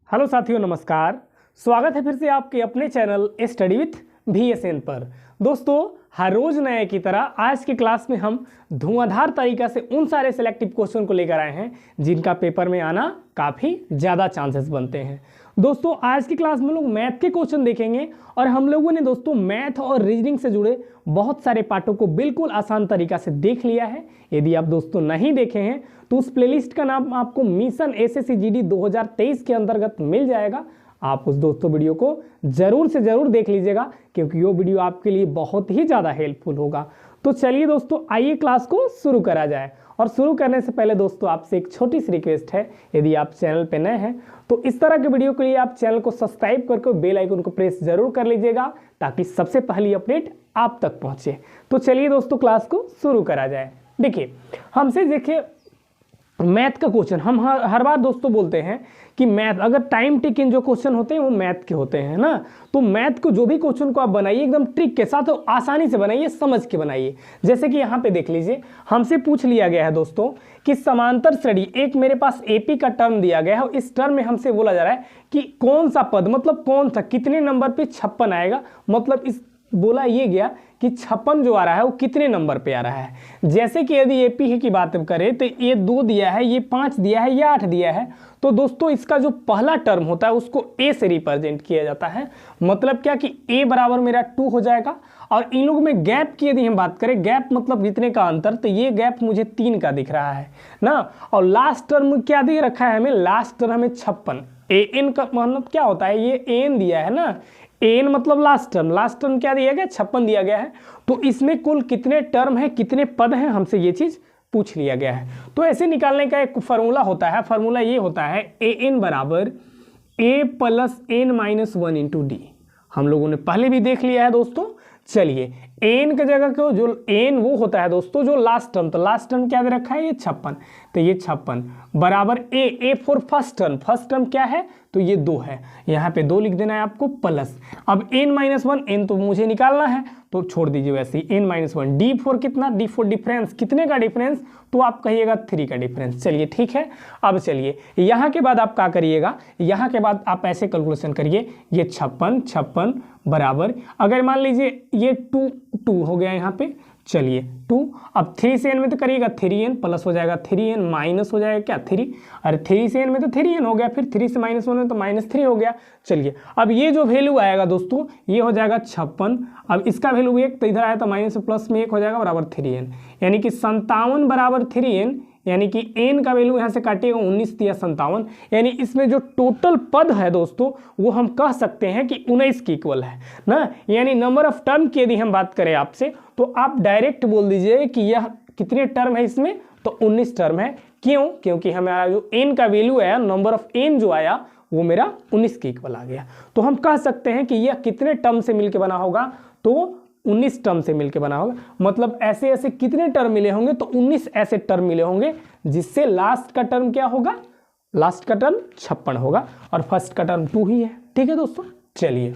Hello साथियों, नमस्कार। स्वागत है फिर से आपके अपने चैनल स्टडी विथ VSN पर। दोस्तों, हर रोज नए की तरह आज की क्लास में हम धुआंधार तरीका से उन सारे सिलेक्टिव क्वेश्चन को लेकर आए हैं जिनका पेपर में आना काफ़ी ज़्यादा चांसेस बनते हैं। दोस्तों, आज की क्लास में लोग मैथ के क्वेश्चन देखेंगे और हम लोगों ने दोस्तों मैथ और रीजनिंग से जुड़े बहुत सारे पार्टों को बिल्कुल आसान तरीका से देख लिया है। यदि आप दोस्तों नहीं देखे हैं तो उस प्लेलिस्ट का नाम आपको मिशन SSC GD 2023 के अंतर्गत मिल जाएगा। आप उस दोस्तों वीडियो को ज़रूर से ज़रूर देख लीजिएगा क्योंकि वो वीडियो आपके लिए बहुत ही ज़्यादा हेल्पफुल होगा। तो चलिए दोस्तों, आइए क्लास को शुरू करा जाए। और शुरू करने से पहले दोस्तों आपसे एक छोटी सी रिक्वेस्ट है, यदि आप चैनल पे नए हैं तो इस तरह के वीडियो के लिए आप चैनल को सब्सक्राइब करके बेल आइकन को प्रेस जरूर कर लीजिएगा ताकि सबसे पहली अपडेट आप तक पहुंचे। तो चलिए दोस्तों, क्लास को शुरू करा जाए। देखिए, हमसे देखिए मैथ का क्वेश्चन हम हर बार दोस्तों बोलते हैं कि मैथ अगर टाइम टेकिंग जो क्वेश्चन होते हैं वो मैथ के होते हैं ना। तो मैथ को जो भी क्वेश्चन को आप बनाइए एकदम ट्रिक के साथ और आसानी से बनाइए, समझ के बनाइए। जैसे कि यहाँ पे देख लीजिए, हमसे पूछ लिया गया है दोस्तों कि समांतर श्रेणी, एक मेरे पास AP का टर्म दिया गया है और इस टर्म में हमसे बोला जा रहा है कि कौन सा पद, मतलब कौन सा कितने नंबर पे 56 आएगा। मतलब इस बोला ये गया कि 56 जो आ रहा है वो कितने नंबर पे आ रहा है। जैसे कि यदि AP की बात करें तो ये 2 दिया है, ये 5 दिया है, ये 8 दिया है। तो दोस्तों इसका जो पहला टर्म होता है उसको A से रिप्रेजेंट किया जाता है। मतलब क्या कि A बराबर मेरा 2 हो जाएगा। और इन लोगों में गैप की यदि हम बात करें, गैप मतलब जितने का अंतर, तो ये गैप मुझे 3 का दिख रहा है ना। और लास्ट टर्म क्या दे रखा है हमें, लास्ट टर्म हमें 56। AN का मतलब क्या होता है, ये AN दिया है ना, AN मतलब लास्ट टर्म क्या दिया गया, 56 दिया गया है। तो इसमें कुल कितने टर्म है, कितने पद हैं, हमसे ये चीज पूछ लिया गया है। तो ऐसे निकालने का एक फार्मूला होता है। फार्मूला ये होता है AN बराबर A + N-1 इंटू D। हम लोगों ने पहले भी देख लिया है दोस्तों। चलिए, एन की जगह को जो एन वो होता है दोस्तों जो लास्ट टर्म, तो लास्ट टर्म क्या दे रखा है, ये 56। तो ये 56 बराबर ए फॉर फर्स्ट टर्म क्या है, तो ये 2 है। यहाँ पे 2 लिख देना है आपको प्लस। अब n-1 n तो मुझे निकालना है तो छोड़ दीजिए वैसे ही, n-1 d फॉर कितना, d फॉर डिफरेंस, कितने का डिफरेंस, तो आप कहिएगा 3 का डिफरेंस। चलिए ठीक है। अब चलिए यहाँ के बाद आप क्या करिएगा, यहाँ के बाद आप ऐसे कैलकुलेशन करिए, ये 56 बराबर, अगर मान लीजिए ये 2 हो गया यहाँ पे, चलिए 2। अब 3 से n में तो करिएगा 3n प्लस हो जाएगा 3n माइनस हो जाएगा क्या 3, अरे 3 से n में तो 3n हो गया, फिर 3 से -1 में तो -3 हो गया। चलिए अब ये जो वैल्यू आएगा दोस्तों ये हो जाएगा 56। अब इसका वैल्यू 1, तो इधर आया तो माइनस से प्लस में 1 हो जाएगा बराबर 3n, यानी कि 57 बराबर 3n, यानी कि n का वैल्यू यहाँ से काटिएगा 19 या 57, यानी इसमें जो टोटल पद है दोस्तों वो हम कह सकते हैं कि 19 के इक्वल है ना। यानी नंबर ऑफ टर्म की यदि हम बात करें आपसे तो आप डायरेक्ट बोल दीजिए कि यह कितने टर्म है इसमें, तो 19 टर्म है। क्यों, क्योंकि हमारा जो n का वैल्यू आया, नंबर ऑफ n जो आया वो मेरा 19 के इक्वल आ गया। तो हम कह सकते हैं कि यह कितने टर्म से मिलकर बना होगा, तो 19 टर्म से मिलकर बना होगा। मतलब ऐसे ऐसे कितने टर्म मिले होंगे, तो 19 ऐसे टर्म मिले होंगे जिससे लास्ट का टर्म क्या होगा, लास्ट का टर्म 56 होगा और फर्स्ट का टर्म 2 ही है। ठीक है दोस्तों, चलिए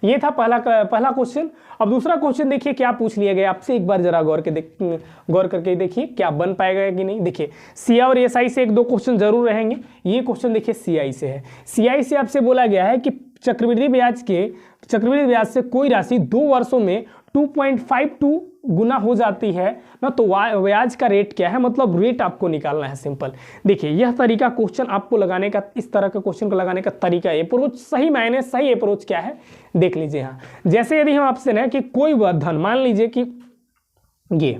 ये था पहला क्वेश्चन। अब दूसरा क्वेश्चन देखिए क्या पूछ लिया गया आपसे, एक बार जरा गौर करके देखिए क्या बन पाएगा कि नहीं। देखिए CI और SI से 1-2 क्वेश्चन जरूर रहेंगे। ये क्वेश्चन देखिए CI से है। CI से आपसे बोला गया है कि चक्रवृद्धि ब्याज से कोई राशि 2 वर्षों में 2.52 गुना हो जाती है ना, तो ब्याज का रेट क्या है, मतलब रेट आपको निकालना है। सिंपल देखिए यह तरीका क्वेश्चन आपको लगाने का, इस तरह का क्वेश्चन को लगाने का तरीका, अप्रोच सही मायने सही अप्रोच क्या है देख लीजिए। यहाँ जैसे यदि हम आपसे ना कि कोई धन, मान लीजिए कि ये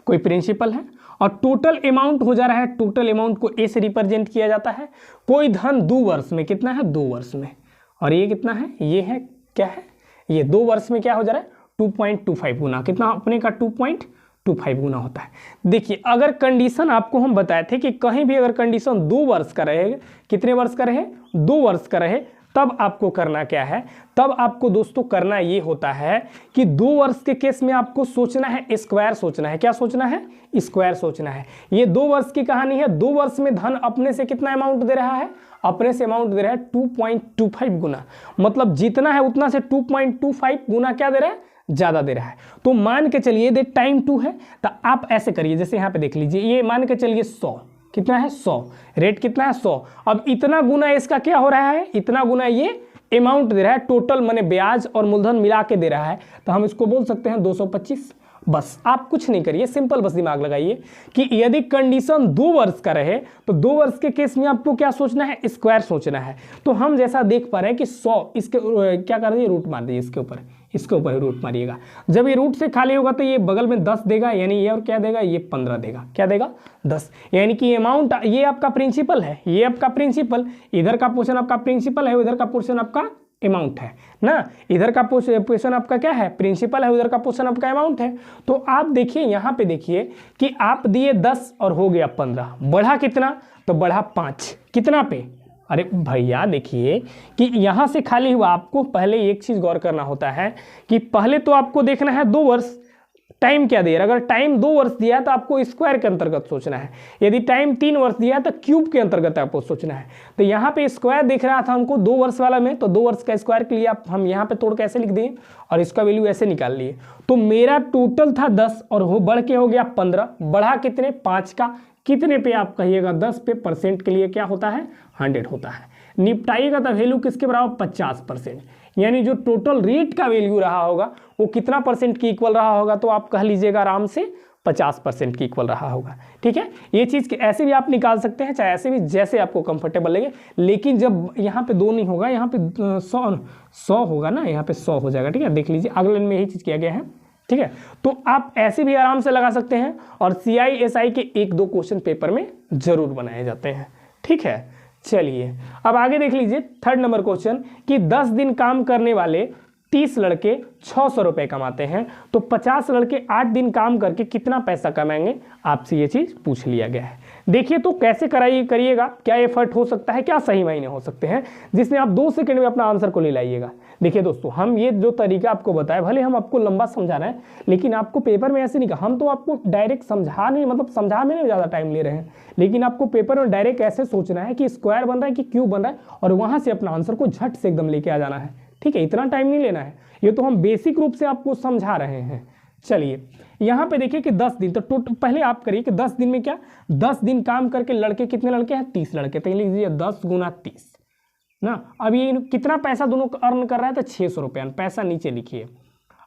कोई प्रिंसिपल है और टोटल अमाउंट हो जा रहा है, टोटल अमाउंट को A से रिप्रेजेंट किया जाता है। कोई धन 2 वर्ष में, कितना है 2 वर्ष में, और ये कितना है, ये है क्या है, ये 2 वर्ष में क्या हो जा रहा है 2.25 गुना, कितना अपने का 2.25 गुना होता है। देखिए अगर कंडीशन आपको हम बताए थे कि कहीं भी अगर कंडीशन 2 वर्ष का रहे, कितने वर्ष का रहे, 2 वर्ष का रहे, तब आपको करना क्या है, तब आपको दोस्तों करना ये होता है कि 2 वर्ष के केस में आपको सोचना है स्क्वायर सोचना है। क्या सोचना है, स्क्वायर सोचना है। ये 2 वर्ष की कहानी है। 2 वर्ष में धन अपने से कितना अमाउंट दे रहा है, अपने से अमाउंट दे रहा है 2.25 गुना, मतलब जितना है उतना से 2.25 गुना क्या दे रहा है, ज्यादा दे रहा है। तो मान के चलिए टाइम 2 है, तो आप ऐसे करिए, जैसे यहाँ पे देख लीजिए, ये मान के चलिए 100, कितना है 100, रेट कितना है 100। अब इतना गुना इसका क्या हो रहा है, इतना गुना ये अमाउंट दे रहा है, टोटल माने ब्याज और मूलधन मिला के दे रहा है, तो हम इसको बोल सकते हैं 225। बस आप कुछ नहीं करिए, सिंपल बस दिमाग लगाइए कि यदि कंडीशन 2 वर्ष का रहे तो 2 वर्ष के केस में आपको क्या सोचना है, स्क्वायर सोचना है। तो हम जैसा देख पा रहे हैं कि 100 इसके क्या कर दीजिए, रूट मार दीजिए इसके ऊपर ही रूट मारिएगा। जब ये रूट से खाली होगा तो ये बगल में 10 देगा, यानी ये और क्या देगा, ये 15 देगा, क्या देगा 10। यानी कि अमाउंट ये आपका प्रिंसिपल है, ये आपका प्रिंसिपल, इधर का पोर्शन आपका प्रिंसिपल है, उधर का पोर्शन आपका अमाउंट है ना। इधर का पोर्शन आपका क्या है, प्रिंसिपल है, उधर का पोर्शन आपका अमाउंट है। तो आप देखिए यहाँ पे देखिए कि आप दिए 10 और हो गया 15, बढ़ा कितना, तो बढ़ा 5, कितना पे, अरे भैया देखिए कि यहाँ से खाली हुआ। आपको पहले एक चीज़ गौर करना होता है कि पहले तो आपको देखना है 2 वर्ष, टाइम क्या दे रहा है। अगर टाइम 2 वर्ष दिया है तो आपको स्क्वायर के अंतर्गत सोचना है, यदि टाइम 3 वर्ष दिया है तो क्यूब के अंतर्गत आपको सोचना है। तो यहाँ पे स्क्वायर दिख रहा था हमको 2 वर्ष वाला में, तो 2 वर्ष का स्क्वायर के लिए आप हम यहाँ पे तोड़ के ऐसे लिख दिए और इसका वैल्यू ऐसे निकाल लिए। तो मेरा टोटल था 10 और वो बढ़ के हो गया 15, बढ़ा कितने, 5 का, कितने पे आप कहिएगा, 10 पे, परसेंट के लिए क्या होता है, 100 होता है। निपटाइएगा तो वैल्यू किसके बराबर, 50%, यानी जो टोटल रेट का वैल्यू रहा होगा वो कितना परसेंट की इक्वल रहा होगा, तो आप कह लीजिएगा आराम से 50% की इक्वल रहा होगा। ठीक है, ये चीज़ ऐसे भी आप निकाल सकते हैं, चाहे ऐसे भी, जैसे आपको कंफर्टेबल लगे। लेकिन जब यहाँ पे 2 नहीं होगा, यहाँ पे 100 होगा ना, यहाँ पे 100 हो जाएगा। ठीक है, देख लीजिए अगले में यही चीज़ किया गया है। ठीक है, तो आप ऐसे भी आराम से लगा सकते हैं और CISI के 1-2 क्वेश्चन पेपर में जरूर बनाए जाते हैं। ठीक है, चलिए अब आगे देख लीजिए 3rd नंबर क्वेश्चन कि 10 दिन काम करने वाले 30 लड़के 600 रुपये कमाते हैं, तो 50 लड़के 8 दिन काम करके कितना पैसा कमाएंगे, आपसे ये चीज़ पूछ लिया गया है। देखिए तो कैसे करिएगा, क्या एफर्ट हो सकता है, क्या सही मायने हो सकते हैं, जिसमें आप 2 सेकंड में अपना आंसर को ले लाइएगा। देखिए दोस्तों, हम ये जो तरीका आपको बताया, भले हम आपको लंबा समझा रहे हैं, लेकिन आपको पेपर में ऐसे नहीं कहा, हम तो आपको डायरेक्ट समझाने में ज़्यादा टाइम ले रहे हैं, लेकिन आपको पेपर में डायरेक्ट ऐसे सोचना है कि स्क्वायर बन रहा है कि क्यूब बन रहा है, और वहाँ से अपना आंसर को झट से एकदम लेके आ जाना है। ठीक है, इतना टाइम नहीं लेना है, ये तो हम बेसिक रूप से आपको समझा रहे हैं। चलिए यहाँ पे देखिए कि 10 दिन, तो टोटल पहले आप करिए कि 10 दिन में क्या, 10 दिन काम करके लड़के कितने लड़के हैं, 30 लड़के, तो लिख दीजिए 10 गुना 30 ना। अब ये कितना पैसा दोनों अर्न कर रहा है, तो 600 रुपये, पैसा नीचे लिखिए।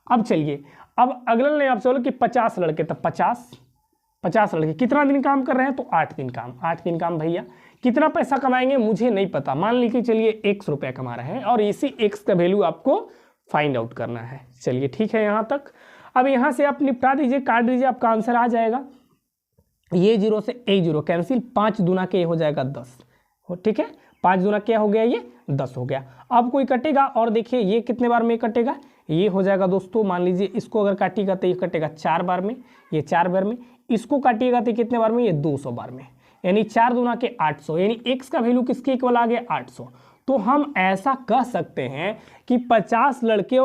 अब चलिए, अब अगला ने आपसे बोला कि 50 लड़के, तो 50 लड़के कितना दिन काम कर रहे हैं, तो 8 दिन काम। 8 दिन काम भैया कितना पैसा कमाएंगे मुझे नहीं पता, मान लीजिए चलिए 100 रुपया कमा रहे हैं, और इसी x का वैल्यू आपको फाइंड आउट करना है। चलिए ठीक है यहाँ तक। अब यहाँ से आप निपटा दीजिए, काट दीजिए, आपका आंसर आ जाएगा। ये 0 से एक 0 कैंसिल, 5 दूना के हो जाएगा 10। ठीक है, 5 दूना क्या हो गया, ये 10 हो गया। अब कोई कटेगा, और देखिए ये कितने बार में कटेगा, ये हो जाएगा दोस्तों, मान लीजिए इसको अगर काटिएगा तो ये कटेगा 4 बार में, ये 4 बार में, इसको काटिएगा तो कितने बार में, ये 200 बार में, यानी 4 दूना के 800, यानी x का वैल्यू किसके इक्वल आ गया, 800। तो हम ऐसा कह सकते हैं कि 50 लड़के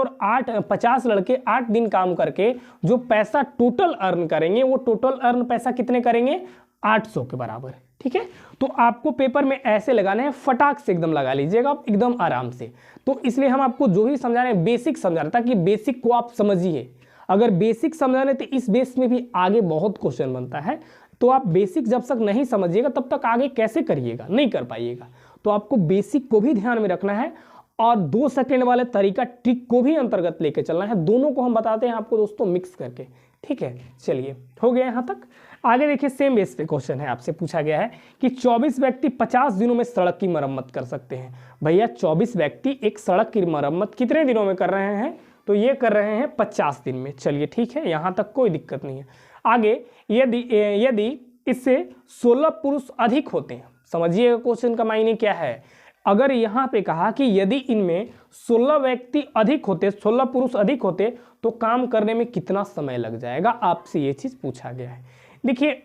8 दिन काम करके जो पैसा टोटल अर्न करेंगे, वो टोटल अर्न पैसा कितने करेंगे, 800 के बराबर। ठीक है, तो आपको पेपर में ऐसे लगाना है, फटाक से एकदम लगा लीजिएगा आप एकदम आराम से। तो इसलिए हम आपको जो भी समझा रहे हैं बेसिक समझा रहे हैं, ताकि बेसिक को आप समझिए। अगर बेसिक समझा रहे तो इस बेस में भी आगे बहुत क्वेश्चन बनता है, तो आप बेसिक जब तक नहीं समझिएगा तब तक आगे कैसे करिएगा, नहीं कर पाइएगा। तो आपको बेसिक को भी ध्यान में रखना है, और 2 सेकंड वाले तरीका ट्रिक को भी अंतर्गत लेके चलना है। दोनों को हम बताते हैं आपको दोस्तों मिक्स करके। ठीक है, चलिए हो गया यहाँ तक। आगे देखिए, सेम बेस पे क्वेश्चन है, आपसे पूछा गया है कि 24 व्यक्ति 50 दिनों में सड़क की मरम्मत कर सकते हैं। भैया 24 व्यक्ति एक सड़क की मरम्मत कितने दिनों में कर रहे हैं, तो ये कर रहे हैं 50 दिन में। चलिए ठीक है, यहाँ तक कोई दिक्कत नहीं है। आगे यदि इससे 16 पुरुष अधिक होते हैं, समझिए क्वेश्चन का मायने क्या है। अगर यहाँ पे कहा कि यदि इनमें 16 व्यक्ति अधिक होते, 16 पुरुष अधिक होते, तो काम करने में कितना समय लग जाएगा, आपसे ये चीज़ पूछा गया है। देखिए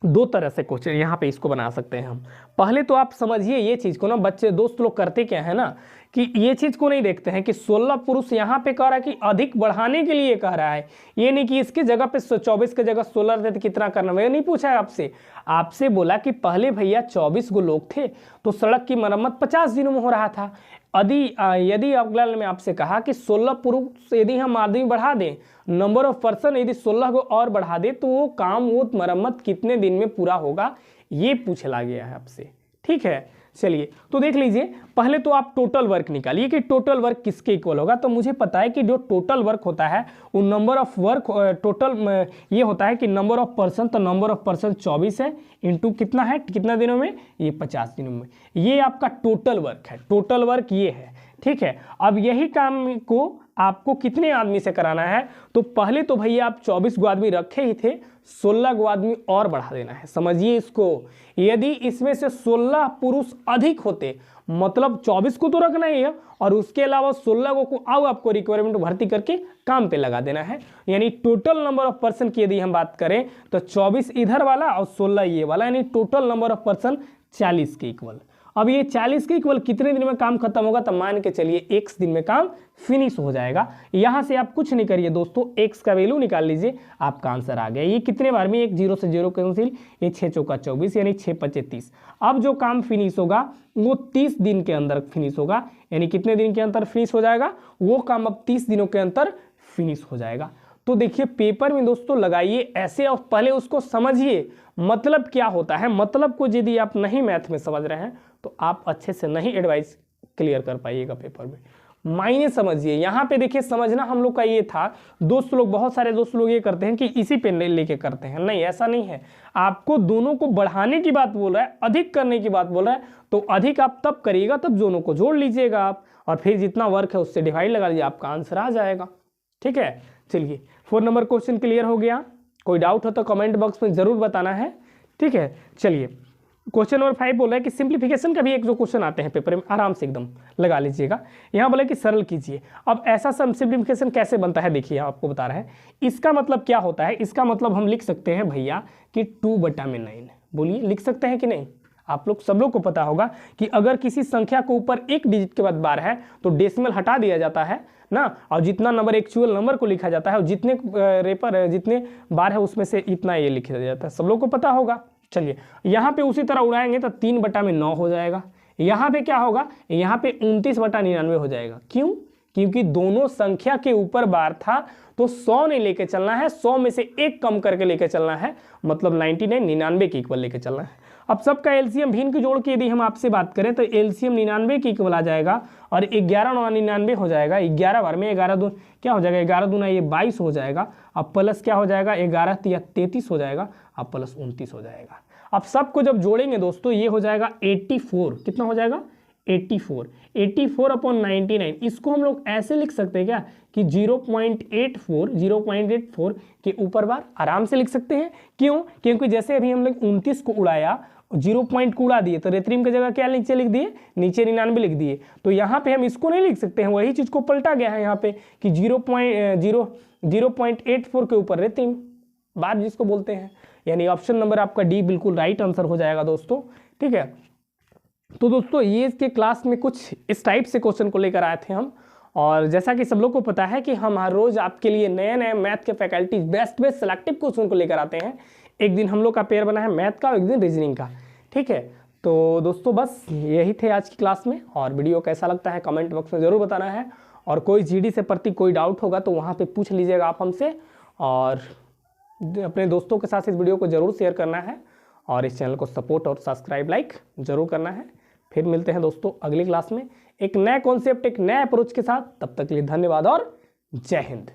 2 तरह से क्वेश्चन यहाँ पे इसको बना सकते हैं हम। पहले तो आप समझिए ये चीज़ को ना, बच्चे दोस्त लोग करते क्या है ना कि ये चीज़ को नहीं देखते हैं कि 16 पुरुष यहाँ पे कह रहा है कि अधिक बढ़ाने के लिए कह रहा है, ये नहीं कि इसके जगह पे 24 की जगह 16 रहते तो कितना करना। मैं नहीं पूछा है आपसे बोला कि पहले भैया 24 गो लोग थे तो सड़क की मरम्मत 50 दिनों में हो रहा था। यदि अगला में आपसे कहा कि 16 पुरुष यदि हम आदमी बढ़ा दें, नंबर ऑफ पर्सन यदि 16 को और बढ़ा दे, तो वो काम वो मरम्मत कितने दिन में पूरा होगा, ये पूछा गया है आपसे। ठीक है, चलिए तो देख लीजिए, पहले तो आप टोटल वर्क निकालिए कि टोटल वर्क किसके इक्वल होगा। तो मुझे पता है कि जो टोटल वर्क होता है वो नंबर ऑफ वर्क टोटल ये होता है कि नंबर ऑफ पर्सन, तो नंबर ऑफ पर्सन 24 है इंटू कितना है, कितना दिनों में, ये 50 दिनों में। ये आपका टोटल वर्क है, टोटल वर्क ये है। ठीक है, अब यही काम को आपको कितने आदमी से कराना है, तो पहले तो भैया आप 24 गो आदमी रखे ही थे, 16 गो आदमी और बढ़ा देना है। समझिए इसको, यदि इसमें से 16 पुरुष अधिक होते, मतलब 24 को तो रखना ही है और उसके अलावा 16 को अब आपको रिक्वायरमेंट भर्ती करके काम पे लगा देना है। यानी टोटल नंबर ऑफ पर्सन की यदि हम बात करें तो 24 इधर वाला और 16 ये वाला, यानी टोटल नंबर ऑफ पर्सन 40 के इक्वल। अब ये 40 के इक्वल कितने दिन में काम खत्म होगा, तो मान के चलिए x दिन में काम फिनिश हो जाएगा। यहां से आप कुछ नहीं करिए दोस्तों, x का वैल्यू निकाल लीजिए, आपका आंसर आ गया। ये कितने बार में, एक 0 से 0 कैंसिल, ये 6 चौका 24 यानी 6 पचे 30। अब जो काम फिनिश होगा वो 30 दिन के अंदर फिनिश होगा, यानी कितने दिन के अंदर फिनिश हो जाएगा, वो काम अब 30 दिनों के अंदर फिनिश हो जाएगा। तो देखिए पेपर में दोस्तों लगाइए ऐसे और पहले उसको समझिए मतलब क्या होता है। मतलब को यदि आप नहीं मैथ में समझ रहे हैं तो आप अच्छे से नहीं एडवाइस क्लियर कर पाइएगा पेपर में। मायने समझिए, यहाँ पे देखिए समझना हम लोग का ये था। दोस्त लोग, बहुत सारे दोस्त लोग ये करते हैं कि इसी पे लेके करते हैं, नहीं ऐसा नहीं है। आपको दोनों को बढ़ाने की बात बोल रहा है, अधिक करने की बात बोल रहा है, तो अधिक आप तब करिएगा तब दोनों को जोड़ लीजिएगा आप, और फिर जितना वर्क है उससे डिवाइड लगा लीजिए, आपका आंसर आ जाएगा। ठीक है, चलिए 4 नंबर क्वेश्चन क्लियर हो गया। कोई डाउट हो तो कमेंट बॉक्स में जरूर बताना है। ठीक है, चलिए क्वेश्चन नंबर 5 बोल रहा है कि सिंप्लीफिकेशन का भी एक जो क्वेश्चन आते हैं पेपर में, आराम से एकदम लगा लीजिएगा। यहाँ बोला कि सरल कीजिए। अब ऐसा सिंप्लीफिकेशन कैसे बनता है, देखिए आपको बता रहा है। इसका मतलब क्या होता है, इसका मतलब हम लिख सकते हैं भैया कि 2/9। बोलिए, लिख सकते हैं कि नहीं। आप लोग सब लोग को पता होगा कि अगर किसी संख्या को ऊपर एक डिजिट के बाद बार है तो डेसिमल हटा दिया जाता है ना, और जितना नंबर एक्चुअल नंबर को लिखा जाता है और जितने रेपर जितने बार है उसमें से इतना ये लिखा जाता है, सब लोग को पता होगा। चलिए यहाँ पे उसी तरह उड़ाएंगे तो 3/9 हो जाएगा। यहाँ पे क्या होगा, यहाँ पे 29/99 हो जाएगा। क्यों, क्योंकि दोनों संख्या के ऊपर बार था तो 100 नहीं लेके चलना है, 100 में से एक कम करके लेके चलना है, मतलब 99 के इक्वल लेके चलना है। अब सबका एलसीएम भिन्न के जोड़ के यदि हम आपसे बात करें तो एलसीएम 99 के इक्वल आ जाएगा और 11 9 99 हो जाएगा। 11 बार में 11 दून क्या हो जाएगा, 11 दूना ये 22 हो जाएगा। अब प्लस क्या हो जाएगा, 11 या 33 हो जाएगा, अब प्लस 29 हो जाएगा। अब सबको जब जोड़ेंगे दोस्तों ये हो जाएगा 84। कितना हो जाएगा, 84। 84/99। इसको हम लोग ऐसे लिख सकते हैं क्या कि 0.84 के ऊपर बार आराम से लिख सकते हैं। क्यों, क्योंकि जैसे अभी हम लोग 29 को उड़ाया, 0 पॉइंट को उड़ा दिए तो रेत्रीम की जगह क्या नीचे लिख दिए, नीचे 99 लिख दिए। तो यहाँ पे हम इसको नहीं लिख सकते हैं, वही चीज को पलटा गया है यहाँ पे कि 0.84 के ऊपर रेत्रीम बार जिसको बोलते हैं। यानी ऑप्शन नंबर आपका डी बिल्कुल राइट आंसर हो जाएगा दोस्तों। ठीक है, तो दोस्तों ये इसके क्लास में कुछ इस टाइप से क्वेश्चन को लेकर आए थे हम, और जैसा कि सब लोग को पता है कि हम हर रोज आपके लिए नए नए मैथ के फैकल्टी बेस्ट सिलेक्टिव क्वेश्चन को लेकर आते हैं। एक दिन हम लोग का पेयर बना है मैथ का, एक दिन रीजनिंग का। ठीक है, तो दोस्तों बस यही थे आज की क्लास में, और वीडियो कैसा लगता है कमेंट बॉक्स में जरूर बताना है, और कोई जीडी से प्रति कोई डाउट होगा तो वहाँ पे पूछ लीजिएगा आप हमसे, और अपने दोस्तों के साथ इस वीडियो को जरूर शेयर करना है, और इस चैनल को सपोर्ट और सब्सक्राइब लाइक जरूर करना है। फिर मिलते हैं दोस्तों अगली क्लास में एक नए कॉन्सेप्ट, एक नए अप्रोच के साथ। तब तक के लिए धन्यवाद और जय हिंद।